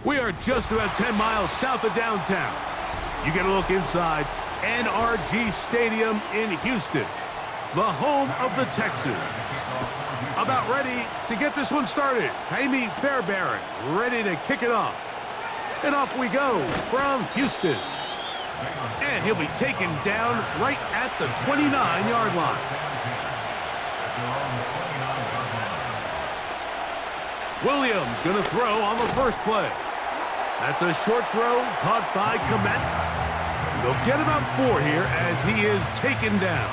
We are just about 10 miles south of downtown. You get a look inside NRG Stadium in Houston, the home of the Texans. About ready to get this one started. Jaime Fairbairn ready to kick it off. And off we go from Houston. And he'll be taken down right at the 29-yard line. Williams going to throw on the first play. That's a short throw caught by Komet. And they'll get about 4 here as he is taken down.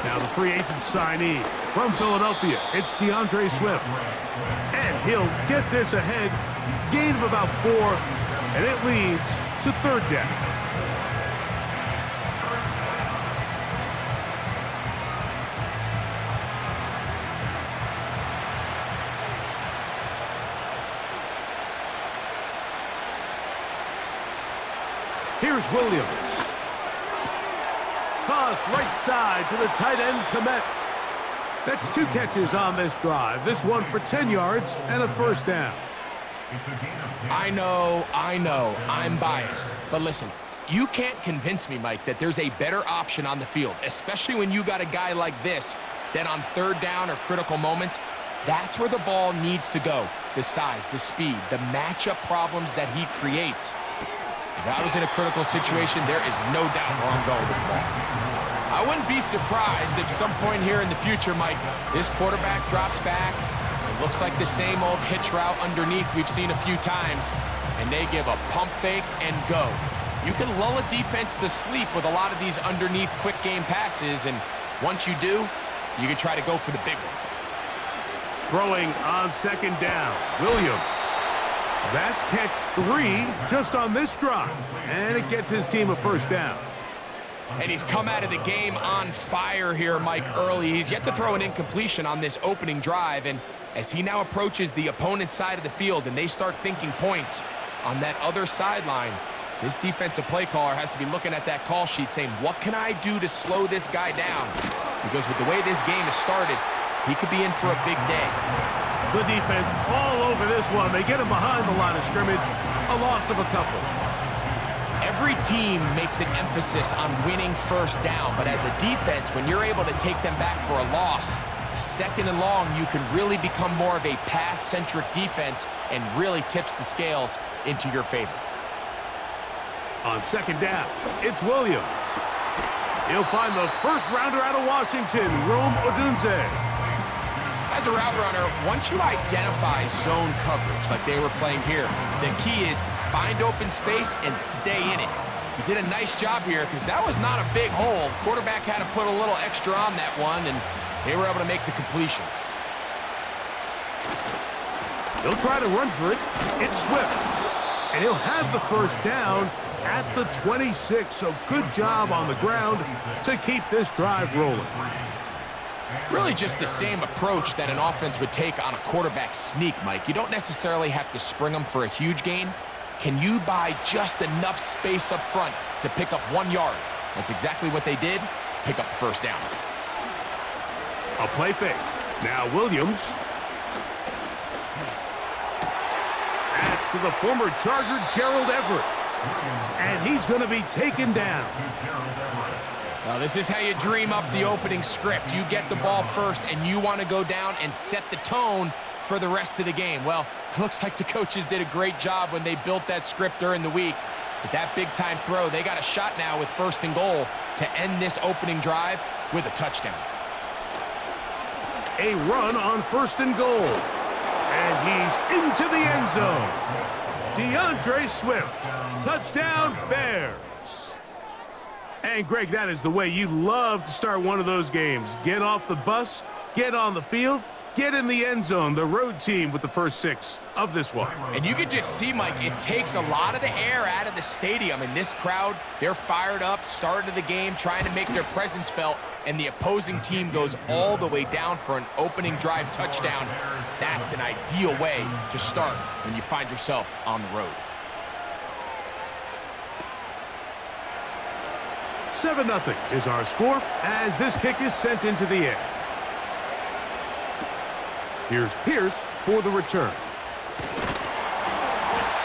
Now the free agent signee from Philadelphia, it's DeAndre Swift. And he'll get this ahead, gain of about 4, and it leads to third down. Here's Williams. Toss right side to the tight end, Komet. That's 2 catches on this drive. This one for 10 yards and a first down. I know, I'm biased. But listen, you can't convince me, Mike, that there's a better option on the field, especially when you got a guy like this, that on third down or critical moments, that's where the ball needs to go. The size, the speed, the matchup problems that he creates. If I was in a critical situation, there is no doubt where I'm going with the ball. I wouldn't be surprised if some point here in the future, Mike, this quarterback drops back. It looks like the same old hitch route underneath we've seen a few times, and they give a pump fake and go. You can lull a defense to sleep with a lot of these underneath quick game passes, and once you do, you can try to go for the big one. Throwing on second down, Williams. That's catch 3 just on this drive, and it gets his team a first down. And he's come out of the game on fire here, Mike, early. He's yet to throw an incompletion on this opening drive, and as he now approaches the opponent's side of the field and they start thinking points on that other sideline, this defensive play caller has to be looking at that call sheet saying, what can I do to slow this guy down? Because with the way this game has started, he could be in for a big day. The defense all over this one. They get him behind the line of scrimmage. A loss of a couple. Every team makes an emphasis on winning first down, but as a defense, when you're able to take them back for a loss, second and long, you can really become more of a pass-centric defense and really tips the scales into your favor. On second down, it's Williams. He'll find the first rounder out of Washington, Rome Odunze. As a route runner, once you identify zone coverage like they were playing here, the key is find open space and stay in it. He did a nice job here because that was not a big hole. Quarterback had to put a little extra on that one, and they were able to make the completion. He'll try to run for it. It's Swift. And he'll have the first down at the 26. So good job on the ground to keep this drive rolling. Really just the same approach that an offense would take on a quarterback sneak, Mike. You don't necessarily have to spring them for a huge gain. Can you buy just enough space up front to pick up 1 yard? That's exactly what they did. Pick up the first down. A play fake. Now Williams. That's to the former Charger, Gerald Everett. And he's going to be taken down. Well, this is how you dream up the opening script. You get the ball first, and you want to go down and set the tone for the rest of the game. Well, it looks like the coaches did a great job when they built that script during the week. With that big-time throw, they got a shot now with first and goal to end this opening drive with a touchdown. A run on first and goal. And he's into the end zone. DeAndre Swift. Touchdown, Bears. And, Greg, that is the way you love to start one of those games. Get off the bus, get on the field, get in the end zone. The road team with the first 6 of this one. And you can just see, Mike, it takes a lot of the air out of the stadium. And this crowd, they're fired up, started the game, trying to make their presence felt. And the opposing team goes all the way down for an opening drive touchdown. That's an ideal way to start when you find yourself on the road. 7-0 is our score as this kick is sent into the air. Here's Pierce for the return.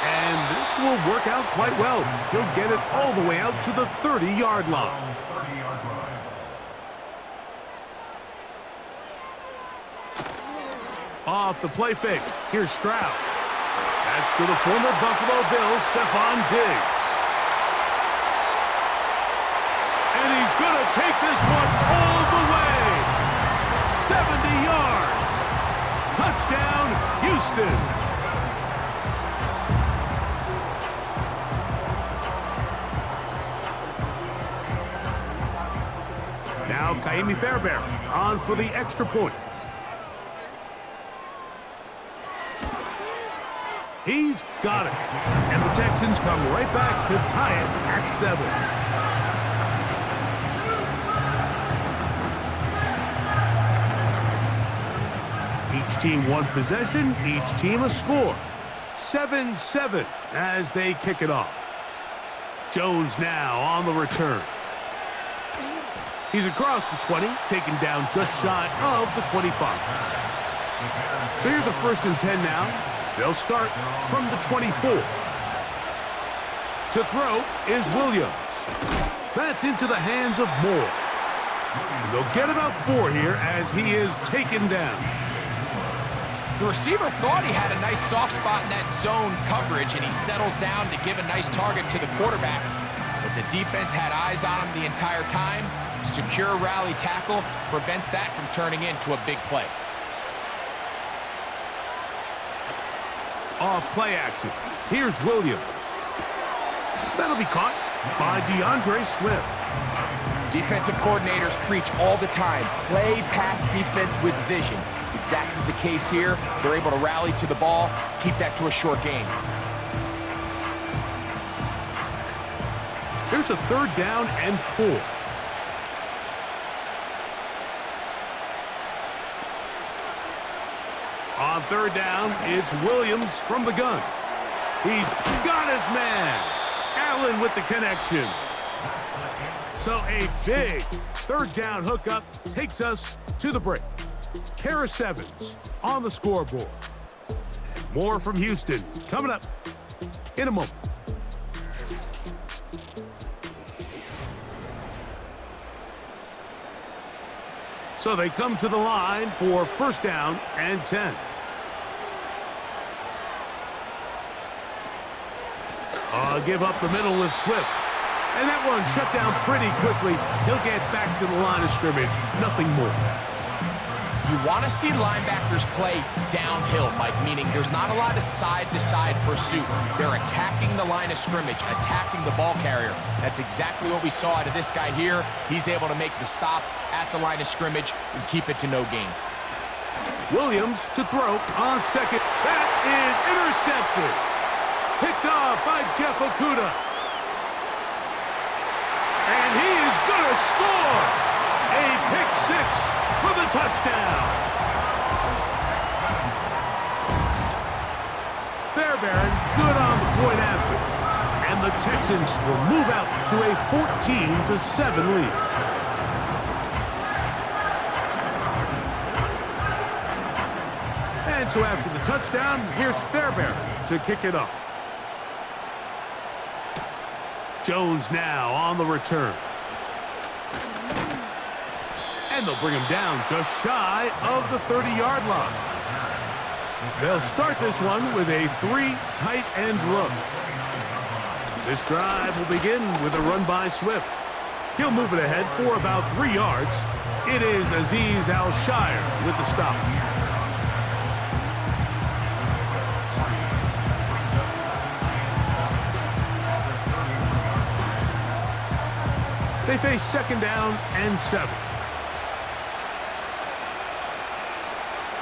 And this will work out quite well. He'll get it all the way out to the 30-yard line. Off the play fake. Here's Stroud. That's to the former Buffalo Bills, Stephon Diggs. And he's going to take this one all the way. 70 yards. Touchdown, Houston. Now Kaimi Fairbairn on for the extra point. He's got it. And the Texans come right back to tie it at 7. Each team one possession, each team a score. 7-7 as they kick it off. Jones now on the return. He's across the 20, taken down just shy of the 25. So here's a 1st and 10 now. They'll start from the 24. To throw is Williams. That's into the hands of Moore. And they'll get about 4 here as he is taken down. The receiver thought he had a nice soft spot in that zone coverage, and he settles down to give a nice target to the quarterback. But the defense had eyes on him the entire time. Secure rally tackle prevents that from turning into a big play. Off play action. Here's Williams. That'll be caught by DeAndre Swift. Defensive coordinators preach all the time, play pass defense with vision. It's exactly the case here. They're able to rally to the ball, keep that to a short game. Here's a 3rd down and 4. On 3rd down, it's Williams from the gun. He's got his man. Allen with the connection. So a big 3rd down hookup takes us to the break. Pair of 7s on the scoreboard. And more from Houston coming up in a moment. So they come to the line for 1st down and 10. Give up the middle with Swift. And that one shut down pretty quickly. He'll get back to the line of scrimmage. Nothing more. You want to see linebackers play downhill, Mike, meaning there's not a lot of side-to-side pursuit. They're attacking the line of scrimmage, attacking the ball carrier. That's exactly what we saw out of this guy here. He's able to make the stop at the line of scrimmage and keep it to no gain. Williams to throw on 2nd. That is intercepted. Picked off by Jeff Okudah. And he is going to score. A pick 6 for the touchdown. Fairbairn good on the point after. And the Texans will move out to a 14-7 lead. And so after the touchdown, here's Fairbairn to kick it off. Jones now on the return. And they'll bring him down just shy of the 30-yard line. They'll start this one with a 3 tight end look. This drive will begin with a run by Swift. He'll move it ahead for about 3 yards. It is Azeez Al-Shire with the stop. They face 2nd down and 7.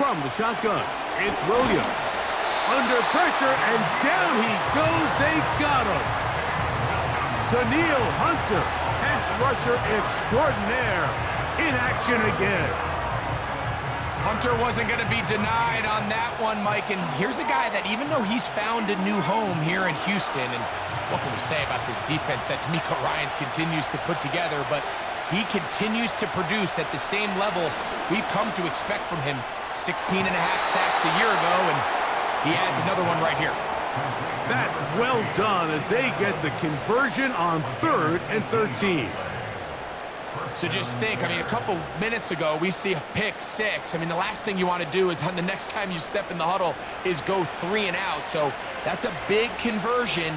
from the shotgun. It's Williams. Under pressure, and down he goes. They got him. Daniil Hunter, pass rusher extraordinaire, in action again. Hunter wasn't going to be denied on that one, Mike. And here's a guy that, even though he's found a new home here in Houston, and what can we say about this defense that D'Amico Ryans continues to put together, but he continues to produce at the same level we've come to expect from him. 16.5 sacks a year ago, and he adds another one right here. That's well done as they get the conversion on 3rd and 13. So just think, I mean, a couple minutes ago, we see a pick 6. I mean, the last thing you want to do is on the next time you step in the huddle is go 3 and out. So that's a big conversion.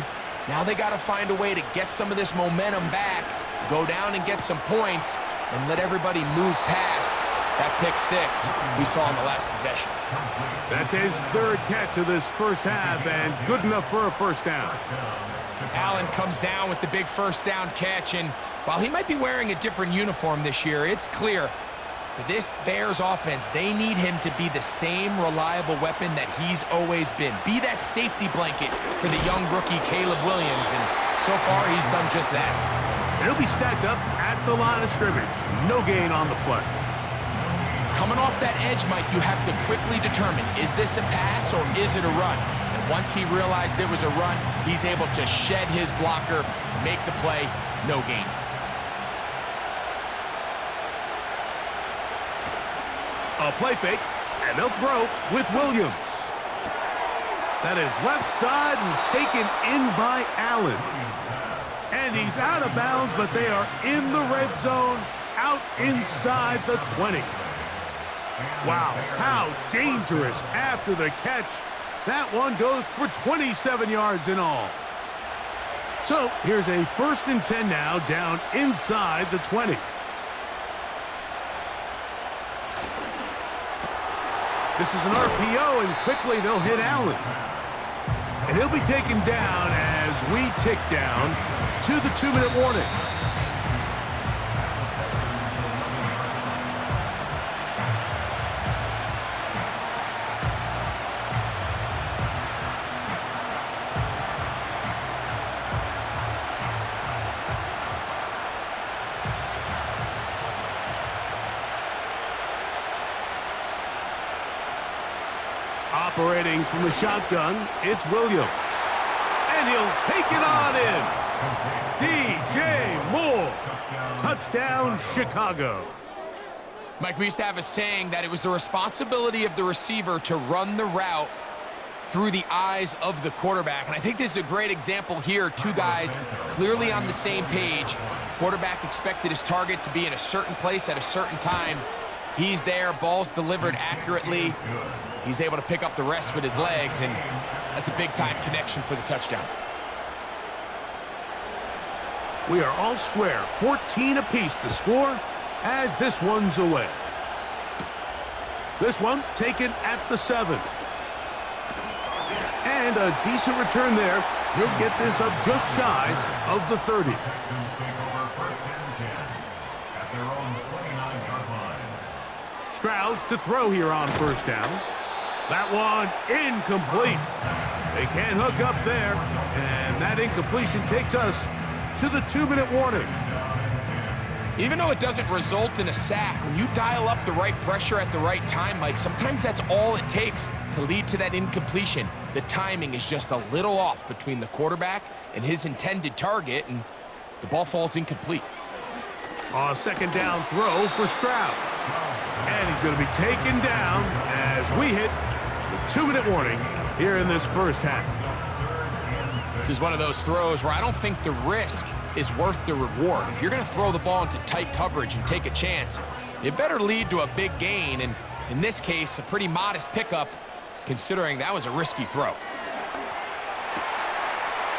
Now they got to find a way to get some of this momentum back, go down and get some points, and let everybody move past that pick 6 we saw in the last possession. That's his 3rd catch of this first half, and good enough for a first down. Allen comes down with the big first down catch, and while he might be wearing a different uniform this year, it's clear for this Bears offense, they need him to be the same reliable weapon that he's always been. Be that safety blanket for the young rookie Caleb Williams, and so far he's done just that. And he'll be stacked up at the line of scrimmage. No gain on the play. Coming off that edge, Mike, you have to quickly determine, is this a pass or is it a run? And once he realized it was a run, he's able to shed his blocker, make the play, no gain. A play fake, and they'll throw with Williams. That is left side and taken in by Allen. And he's out of bounds, but they are in the red zone, out inside the 20. Wow, how dangerous after the catch. That one goes for 27 yards in all. So here's a 1st and 10 now, down inside the 20. This is an RPO, and quickly they'll hit Allen. And he'll be taken down as we tick down to the 2-minute warning. Operating from the shotgun, it's Williams. And he'll take it on in. DJ Moore. Touchdown, Chicago. Mike, we used to have a saying that it was the responsibility of the receiver to run the route through the eyes of the quarterback. And I think this is a great example here. 2 guys clearly on the same page. Quarterback expected his target to be in a certain place at a certain time. He's there, ball's delivered accurately. He's able to pick up the rest with his legs, and that's a big-time connection for the touchdown. We are all square, 14 apiece the score as this one's away. This one taken at the 7. And a decent return there. He'll get this up just shy of the 30. Stroud to throw here on 1st down. That one incomplete. They can't hook up there, and that incompletion takes us to the 2-minute warning. Even though it doesn't result in a sack, when you dial up the right pressure at the right time, Mike, sometimes that's all it takes to lead to that incompletion. The timing is just a little off between the quarterback and his intended target, and the ball falls incomplete. A 2nd down throw for Stroud. And he's going to be taken down as we hit the 2-minute warning here in this first half. This is one of those throws where I don't think the risk is worth the reward. If you're going to throw the ball into tight coverage and take a chance, it better lead to a big gain, and in this case, a pretty modest pickup, considering that was a risky throw.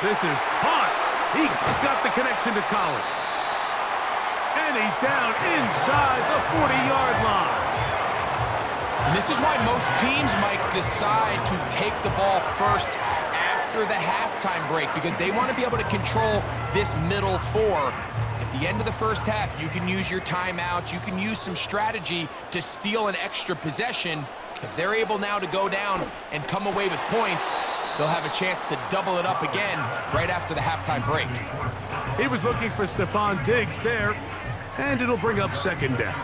This is caught. He got the connection to Collins. And he's down inside the 40-yard line. And this is why most teams might decide to take the ball first after the halftime break, because they want to be able to control this middle 4. At the end of the first half, you can use your timeout, you can use some strategy to steal an extra possession, If they're able now to go down and come away with points, they'll have a chance to double it up again right after the halftime break. He was looking for Stephon Diggs there, and it'll bring up second down.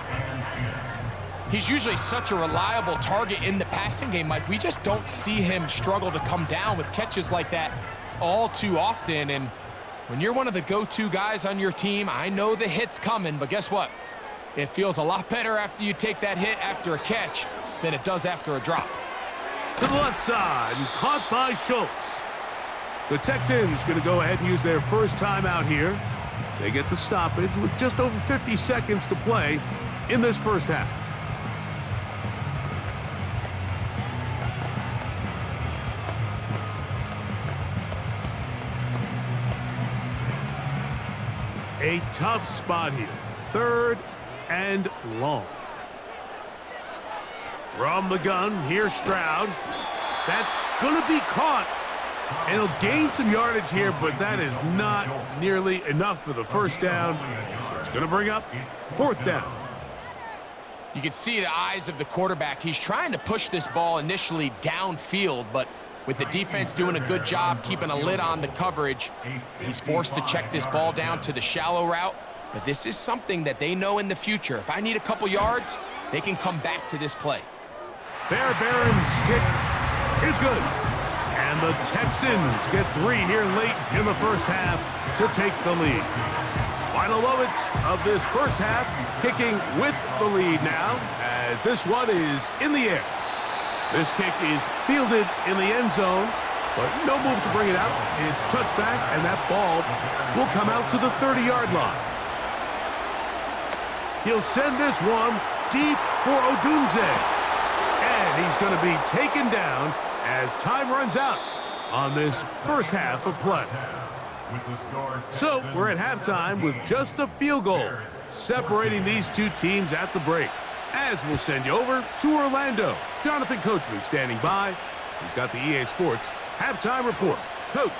He's usually such a reliable target in the passing game, Mike. We just don't see him struggle to come down with catches like that all too often. And when you're one of the go-to guys on your team, I know the hit's coming, but guess what? It feels a lot better after you take that hit after a catch than it does after a drop. To the left side, and caught by Schultz. The Texans going to go ahead and use their first timeout here. They get the stoppage with just over 50 seconds to play in this first half. A tough spot here. 3rd and long. From the gun, here's Stroud. That's going to be caught. And he'll gain some yardage here, but that is not nearly enough for the first down. So it's going to bring up 4th down. You can see the eyes of the quarterback. He's trying to push this ball initially downfield, but with the defense doing a good job keeping a lid on the coverage, he's forced to check this ball down to the shallow route. But this is something that they know in the future. If I need a couple yards, they can come back to this play. Fairbairn's skip is good. And the Texans get 3 here late in the first half to take the lead. Final moments of this first half, kicking with the lead now, as this one is in the air. This kick is fielded in the end zone, but no move to bring it out. It's touched back, and that ball will come out to the 30-yard line. He'll send this one deep for Odunze. And he's going to be taken down as time runs out on this first half of play. So we're at halftime with just a field goal separating these two teams at the break. As we'll send you over to Orlando. Jonathan Coachman standing by. He's got the EA Sports halftime report. Coach.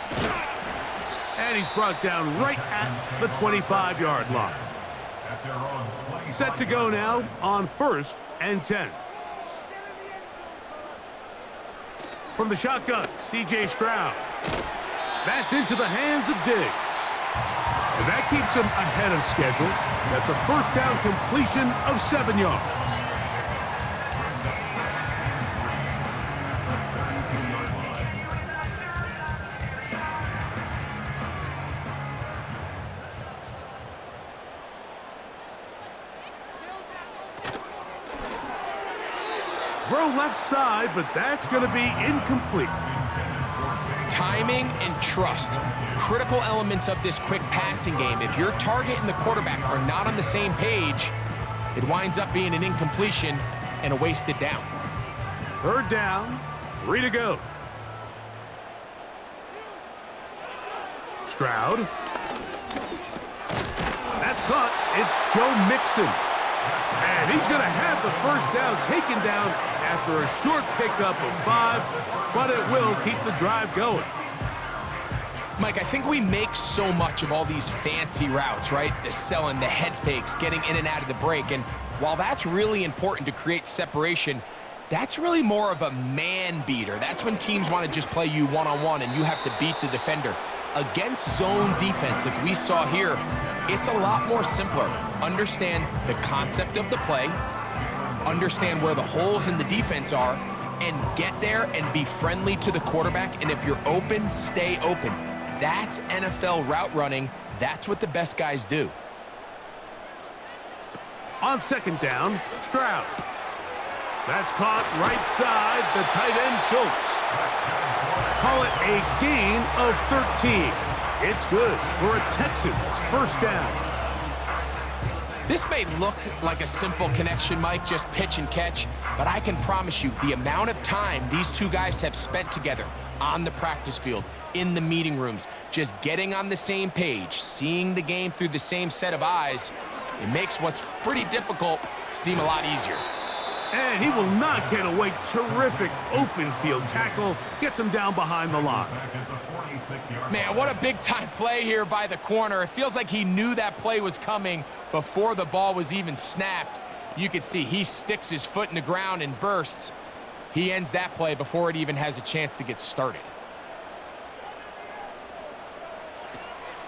And he's brought down right at the 25-yard line. Set to go now on 1st and 10. From the shotgun, C.J. Stroud. That's into the hands of Diggs. And that keeps him ahead of schedule. That's a first down completion of 7 yards. Throw left side, but that's going to be incomplete. Timing and trust, critical elements of this quick passing game. If your target and the quarterback are not on the same page, it winds up being an incompletion and a wasted down. 3rd down, 3 to go. Stroud. That's caught. It's Joe Mixon. And he's going to have the first down taken down after a short pickup of 5, but it will keep the drive going. Mike, I think we make so much of all these fancy routes, right? The selling, the head fakes, getting in and out of the break. And while that's really important to create separation, that's really more of a man beater. That's when teams want to just play you one-on-one and you have to beat the defender. Against zone defense like we saw here, it's a lot more simpler. Understand the concept of the play, understand where the holes in the defense are, and get there and be friendly to the quarterback. And if you're open, stay open. That's NFL route running. That's what the best guys do. On 2nd down, Stroud. That's caught right side, the tight end Schultz. Call it a gain of 13. It's good for a Texans first down. This may look like a simple connection, Mike, just pitch and catch, but I can promise you the amount of time these two guys have spent together on the practice field, in the meeting rooms, just getting on the same page, seeing the game through the same set of eyes, it makes what's pretty difficult seem a lot easier. And he will not get away. Terrific open field tackle. Gets him down behind the line. Man, what a big-time play here by the corner. It feels like he knew that play was coming before the ball was even snapped. You can see he sticks his foot in the ground and bursts. He ends that play before it even has a chance to get started.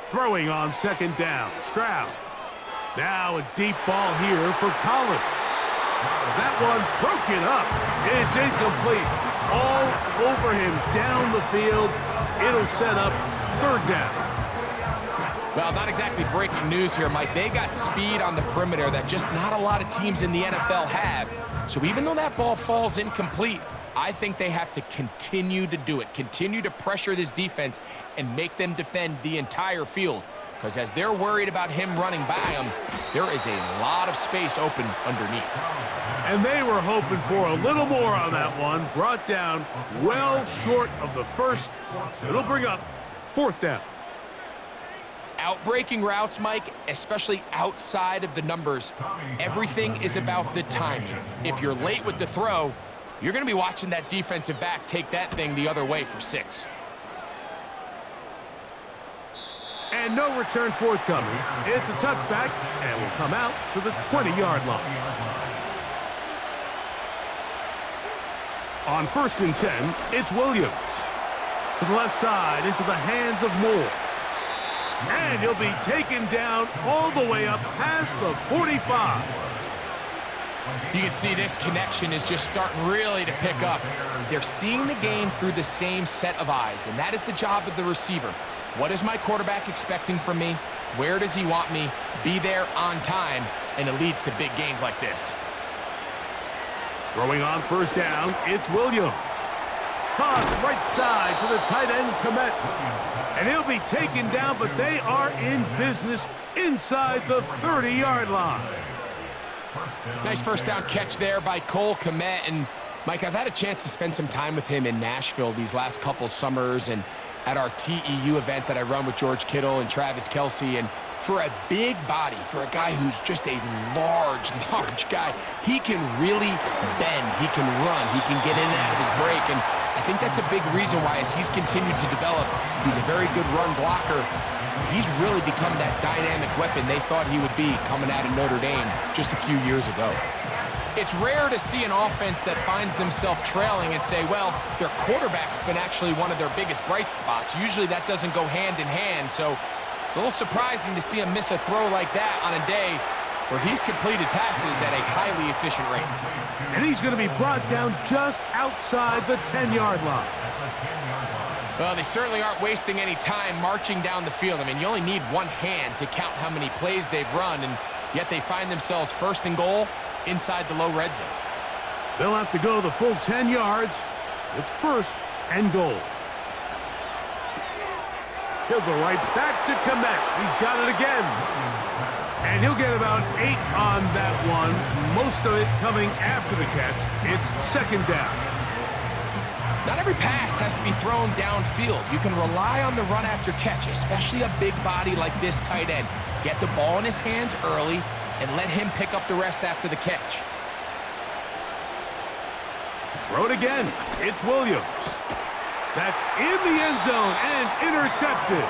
Throwing on second down, Stroud. Now a deep ball here for Collins. That one broken up. It's incomplete. All over him down the field. It'll set up third down. Well, not exactly breaking news here, Mike. They got speed on the perimeter that just not a lot of teams in the NFL have. So even though that ball falls incomplete, I think they have to continue to do it, continue to pressure this defense and make them defend the entire field. Because as they're worried about him running by them, there is a lot of space open underneath. And they were hoping for a little more on that one. Brought down well short of the first. So it'll bring up fourth down. Outbreaking routes, Mike, especially outside of the numbers, everything is about the timing. If you're late with the throw, you're going to be watching that defensive back take that thing the other way for 6. And no return forthcoming. It's a touchback and will come out to the 20-yard line. On 1st and 10, it's Williams. To the left side, into the hands of Moore. And he'll be taken down all the way up past the 45. You can see this connection is just starting really to pick up. They're seeing the game through the same set of eyes, and that is the job of the receiver. What is my quarterback expecting from me? Where does he want me? Be there on time, and it leads to big gains like this. Throwing on 1st down, it's Williams. Toss right side to the tight end, Komet. And he'll be taken down, but they are in business inside the 30-yard line. Nice first down catch there by Cole Kmet. And, Mike, I've had a chance to spend some time with him in Nashville these last couple summers and at our TEU event that I run with George Kittle and Travis Kelce. And for a big body, for a guy who's just a large guy, he can really bend. He can run. He can get in and out of his break. And I think that's a big reason why, as he's continued to develop, he's a very good run blocker. He's really become that dynamic weapon they thought he would be coming out of Notre Dame just a few years ago. It's rare to see an offense that finds themselves trailing and say, well, their quarterback's been actually one of their biggest bright spots. Usually that doesn't go hand in hand, so it's a little surprising to see him miss a throw like that on a day where he's completed passes at a highly efficient rate. And he's going to be brought down just outside the 10-yard line. Well, they certainly aren't wasting any time marching down the field. I mean, you only need one hand to count how many plays they've run, and yet they find themselves 1st and goal inside the low red zone. They'll have to go the full 10 yards. It's 1st and goal. He'll go right back to Komet. He's got it again. And he'll get about 8 on that one, most of it coming after the catch. It's 2nd down. Not every pass has to be thrown downfield. You can rely on the run after catch, especially a big body like this tight end. Get the ball in his hands early and let him pick up the rest after the catch. Throw it again. It's Williams. That's in the end zone and intercepted.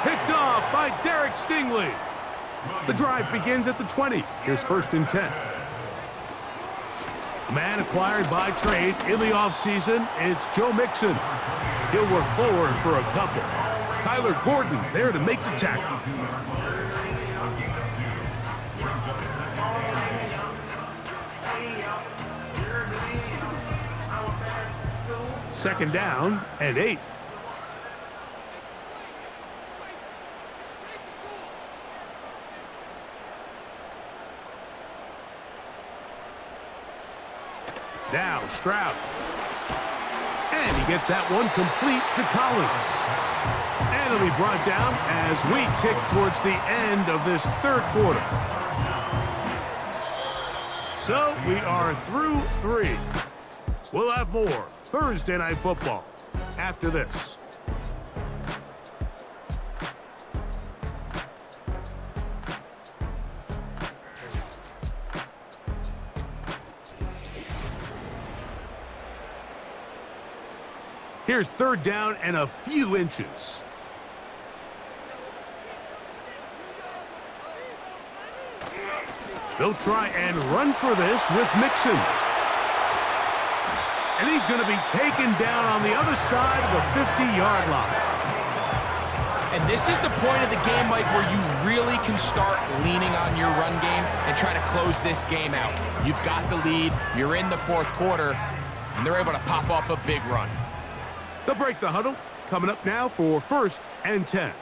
Picked off by Derek Stingley. The drive begins at the 20. Here's 1st and 10. A man acquired by trade in the offseason, it's Joe Mixon. He'll work forward for a couple. Kyler Gordon there to make the tackle. Second down and 8. Now Stroud. And he gets that one complete to Collins. And it'll be brought down as we tick towards the end of this 3rd quarter. So we are through 3. We'll have more Thursday Night Football after this. Here's 3rd down and a few inches. They'll try and run for this with Mixon. And he's going to be taken down on the other side of the 50-yard line. And this is the point of the game, Mike, where you really can start leaning on your run game and try to close this game out. You've got the lead, you're in the fourth quarter, and they're able to pop off a big run. They'll break the huddle. Coming up now for 1st and 10.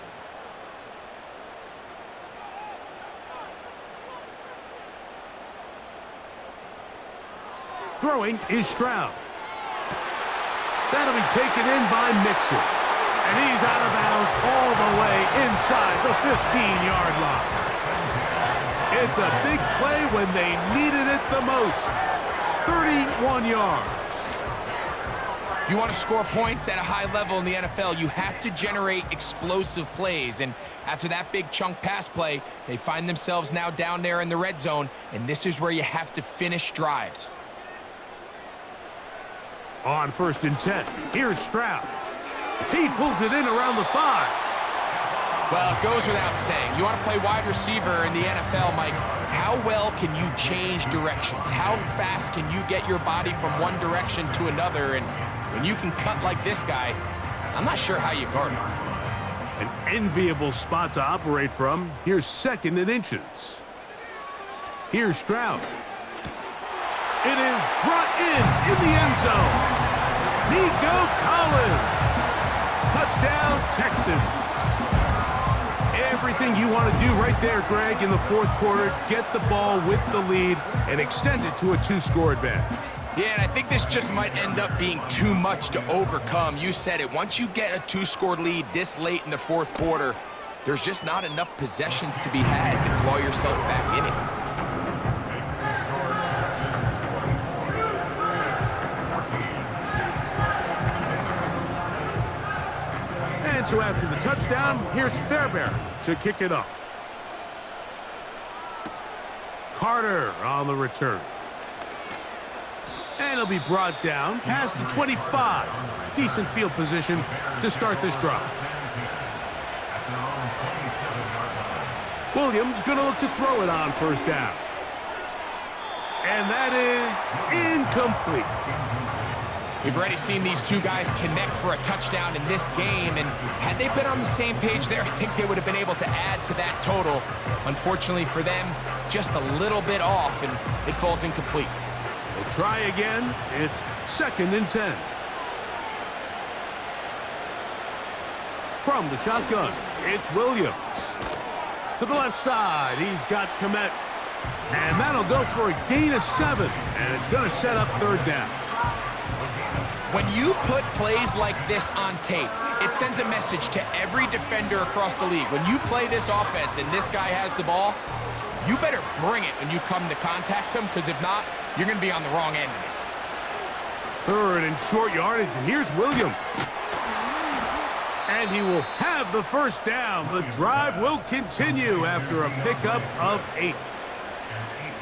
Throwing is Stroud. That'll be taken in by Mixon. And he's out of bounds all the way inside the 15-yard line. It's a big play when they needed it the most. 31 yards. If you want to score points at a high level in the NFL, you have to generate explosive plays. And after that big chunk pass play, they find themselves now down there in the red zone, and this is where you have to finish drives. On 1st and 10, here's Stroud. He pulls it in around the 5. Well, it goes without saying. You want to play wide receiver in the NFL, Mike, how well can you change directions? How fast can you get your body from one direction to another? And when you can cut like this guy, I'm not sure how you guard him. An enviable spot to operate from. Here's 2nd and inches. Here's Stroud. It is brought in the end zone. Nico Collins. Touchdown, Texans. Everything you want to do right there, Greg, in the fourth quarter. Get the ball with the lead and extend it to a 2-score advantage. Yeah, and I think this just might end up being too much to overcome. You said it. Once you get a 2-score lead this late in the fourth quarter, there's just not enough possessions to be had to claw yourself back in it. And so after the touchdown, here's Fairbairn to kick it off. Carter on the return. And he'll be brought down past the 25. Decent field position to start this drive. Williams going to look to throw it on 1st down. And that is incomplete. We've already seen these two guys connect for a touchdown in this game, and had they been on the same page there, I think they would have been able to add to that total. Unfortunately for them, just a little bit off, and it falls incomplete. They'll try again. It's 2nd and 10. From the shotgun, it's Williams. To the left side, he's got Komet. And that'll go for a gain of 7, and it's going to set up 3rd down. When you put plays like this on tape, it sends a message to every defender across the league. When you play this offense and this guy has the ball, you better bring it when you come to contact him, because if not, you're going to be on the wrong end of it. 3rd and short yardage, and here's Williams. And he will have the 1st down. The drive will continue after a pickup of 8.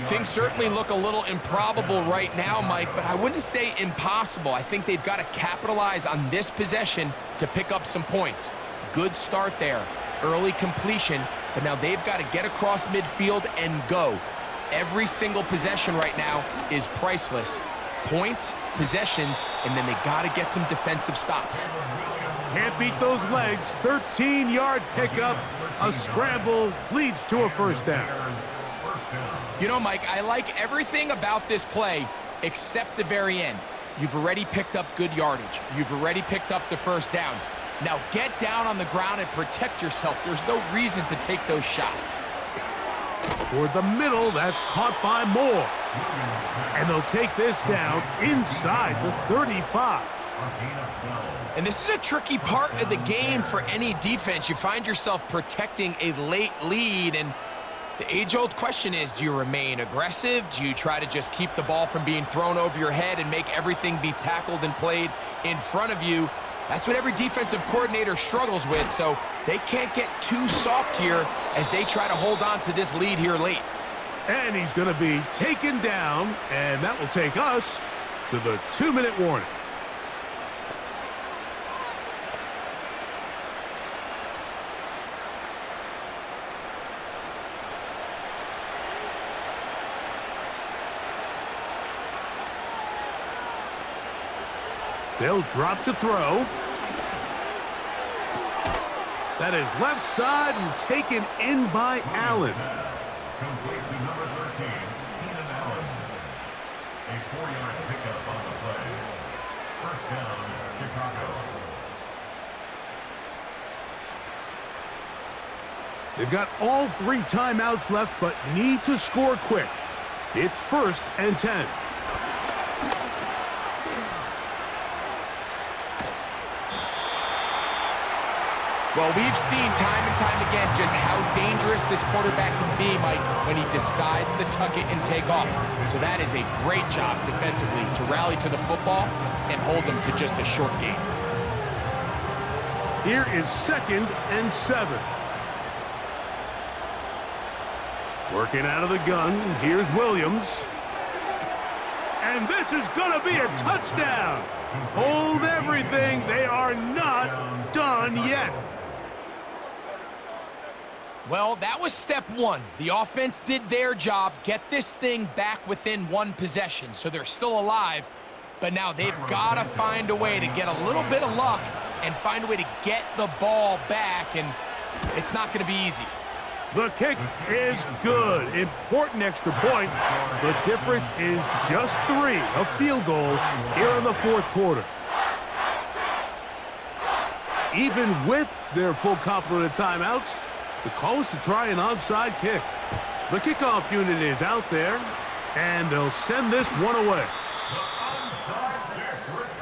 Things certainly look a little improbable right now, Mike, but I wouldn't say impossible. I think they've got to capitalize on this possession to pick up some points. Good start there. Early completion, but now they've got to get across midfield and go. Every single possession right now is priceless. Points, possessions, and then they got to get some defensive stops. Can't beat those legs. 13-yard pickup. A scramble leads to a 1st down. You know, Mike, I like everything about this play except the very end. You've already picked up good yardage. You've already picked up the 1st down. Now get down on the ground and protect yourself. There's no reason to take those shots. Toward the middle, that's caught by Moore. And they'll take this down inside the 35. And this is a tricky part of the game for any defense. You find yourself protecting a late lead, and the age-old question is, do you remain aggressive? Do you try to just keep the ball from being thrown over your head and make everything be tackled and played in front of you? That's what every defensive coordinator struggles with, so they can't get too soft here as they try to hold on to this lead here late. And he's going to be taken down, and that will take us to the 2-minute warning. They'll drop to throw. That is left side and taken in by Allen. Complete to number 13, Keenan Allen. A 4-yard pickup on the play. First down, Chicago. They've got all 3 timeouts left, but need to score quick. It's 1st and 10. Well, we've seen time and time again just how dangerous this quarterback can be, Mike, when he decides to tuck it and take off. So that is a great job defensively to rally to the football and hold them to just a short gain. Here is 2nd and 7. Working out of the gun, here's Williams. And this is going to be a touchdown. Hold everything. They are not done yet. Well, that was step 1. The offense did their job, get this thing back within 1 possession, so they're still alive. But now they've got to find a way to get a little bit of luck and find a way to get the ball back, and it's not going to be easy. The kick is good. Important extra point. The difference is just 3, a field goal here in the 4th quarter. Even with their full complement of timeouts, the call is to try an onside kick. The kickoff unit is out there, and they'll send this one away.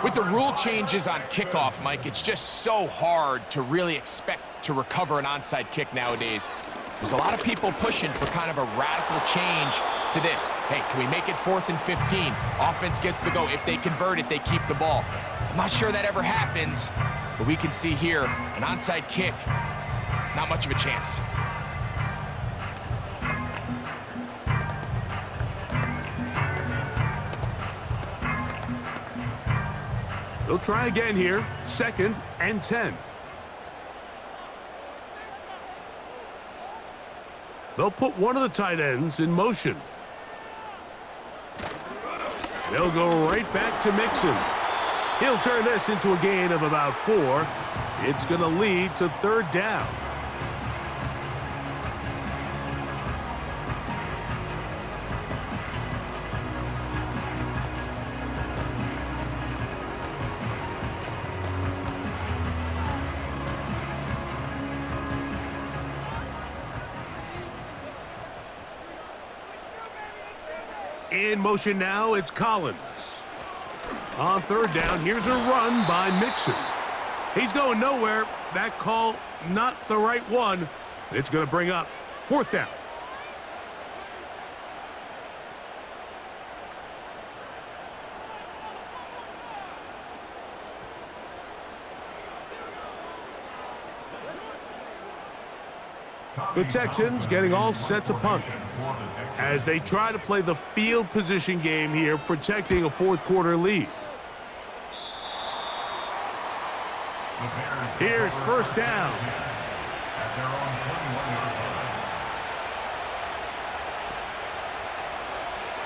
With the rule changes on kickoff, Mike, it's just so hard to really expect to recover an onside kick nowadays. There's a lot of people pushing for kind of a radical change to this. Hey, can we make it 4th and 15? Offense gets the go. If they convert it, they keep the ball. I'm not sure that ever happens, but we can see here an onside kick, not much of a chance. They'll try again here, 2nd and 10. They'll put one of the tight ends in motion. They'll go right back to Mixon. He'll turn this into a gain of about 4. It's going to lead to 3rd down. In motion now, it's Collins. On 3rd down, here's a run by Mixon. He's going nowhere. That call, not the right one. It's going to bring up 4th down. The Texans getting all set to punt as they try to play the field position game here, protecting a 4th quarter lead. Here's 1st down.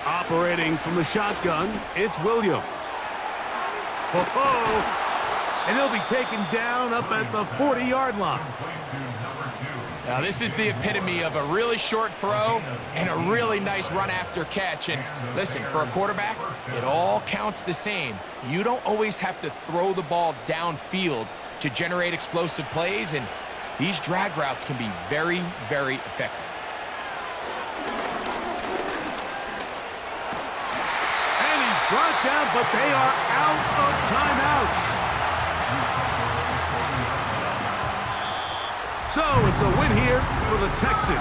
Operating from the shotgun, it's Williams. And he'll be taken down up at the 40-yard line. Now, this is the epitome of a really short throw and a really nice run after catch. And listen, for a quarterback, it all counts the same. You don't always have to throw the ball downfield to generate explosive plays, and these drag routes can be very, very effective. And he's brought down, but they are out of timeouts. So it's a win here for the Texans.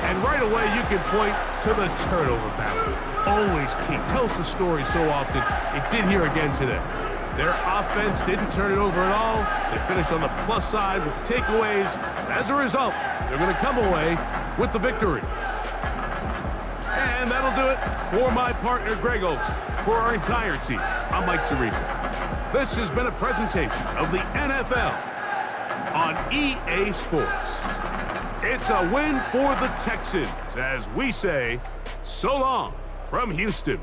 And right away you can point to the turnover battle. Always key. Tells the story so often. It did here again today. Their offense didn't turn it over at all. They finished on the plus side with takeaways. As a result, they're going to come away with the victory. And that'll do it for my partner, Greg Olson. For our entire team, I'm Mike Tirico. This has been a presentation of the NFL on EA Sports. It's a win for the Texans as we say so long from Houston.